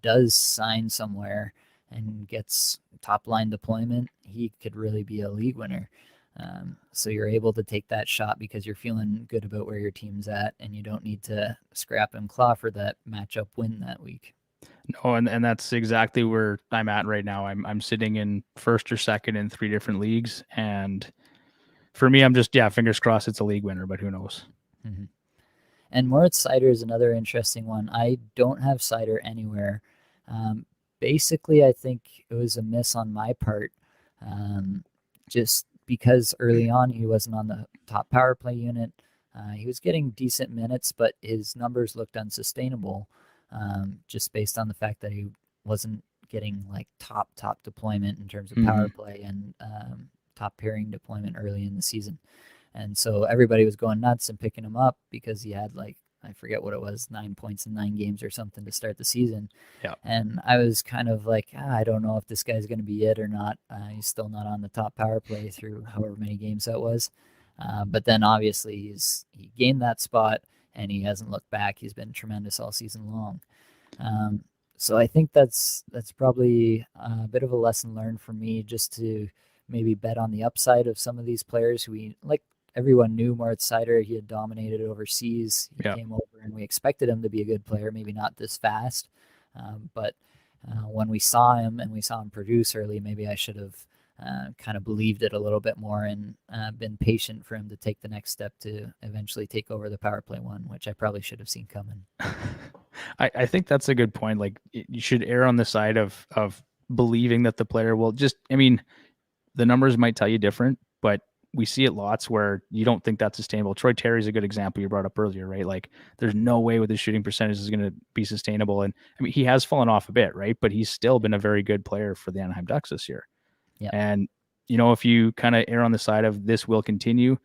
Speaker 1: does sign somewhere and gets top line deployment, he could really be a league winner. So you're able to take that shot because you're feeling good about where your team's at, and you don't need to scrap and claw for that matchup win that week.
Speaker 2: No, and that's exactly where I'm at right now. I'm sitting in first or second in 3 different leagues, and for me, I'm just fingers crossed it's a league winner, but who knows?
Speaker 1: And Moritz Seider is another interesting one. I don't have Seider anywhere. Basically, I think it was a miss on my part, just because early on he wasn't on the top power play unit. He was getting decent minutes, but his numbers looked unsustainable, just based on the fact that he wasn't getting like top deployment in terms of power play and top pairing deployment early in the season. And so everybody was going nuts and picking him up because he had like I forget what it was, 9 points in 9 games or something to start the season.
Speaker 2: Yeah.
Speaker 1: And I was kind of like, I don't know if this guy's going to be it or not. He's still not on the top power play through however many games that was. But then obviously he gained that spot and he hasn't looked back. He's been tremendous all season long. So I think that's probably a bit of a lesson learned for me, just to maybe bet on the upside of some of these players who everyone knew Moritz Seider. He had dominated overseas. He came over and we expected him to be a good player, maybe not this fast. But when we saw him and we saw him produce early, maybe I should have kind of believed it a little bit more and been patient for him to take the next step to eventually take over the power play one, which I probably should have seen coming.
Speaker 2: I think that's a good point. Like, you should err on the side of believing that the player will just, I mean, the numbers might tell you different, but we see it lots where you don't think that's sustainable. Troy Terry's a good example you brought up earlier, right? Like, there's no way with his shooting percentage is going to be sustainable. And I mean, he has fallen off a bit, right? But he's still been a very good player for the Anaheim Ducks this year.
Speaker 1: Yeah.
Speaker 2: And, if you kind of err on the side of this will continue,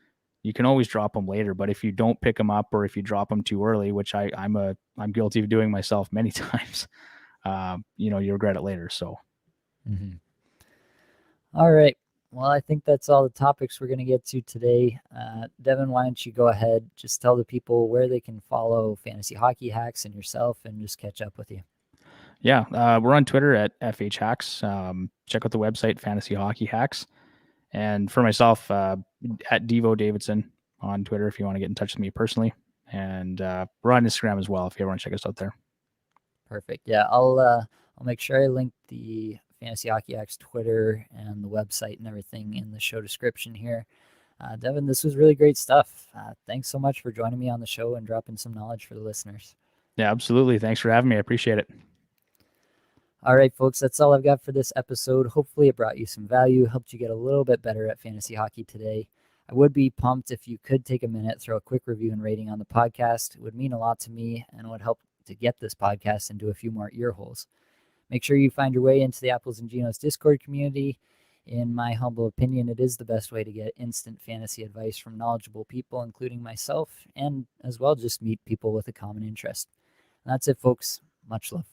Speaker 2: you can always drop him later. But if you don't pick him up, or if you drop him too early, which I'm guilty of doing myself many times, you regret it later. So.
Speaker 1: Mm-hmm. All right. Well, I think that's all the topics we're going to get to today. Devon, why don't you go ahead, just tell the people where they can follow Fantasy Hockey Hacks and yourself and just catch up with you.
Speaker 2: Yeah, we're on Twitter at FH Hacks. Check out the website, Fantasy Hockey Hacks. And for myself, at Devon Davidson on Twitter if you want to get in touch with me personally. And we're on Instagram as well if you ever want to check us out there.
Speaker 1: Perfect. Yeah, I'll make sure I link the Fantasy Hockey Hacks Twitter and the website and everything in the show description here. Devon, this was really great stuff. Thanks so much for joining me on the show and dropping some knowledge for the listeners.
Speaker 2: Yeah, absolutely. Thanks for having me. I appreciate it.
Speaker 1: All right, folks, that's all I've got for this episode. Hopefully it brought you some value, helped you get a little bit better at fantasy hockey today. I would be pumped if you could take a minute, throw a quick review and rating on the podcast. It would mean a lot to me and would help to get this podcast into a few more ear holes. Make sure you find your way into the Apples and Genos Discord community. In my humble opinion, it is the best way to get instant fantasy advice from knowledgeable people, including myself, and as well just meet people with a common interest. And that's it, folks. Much love.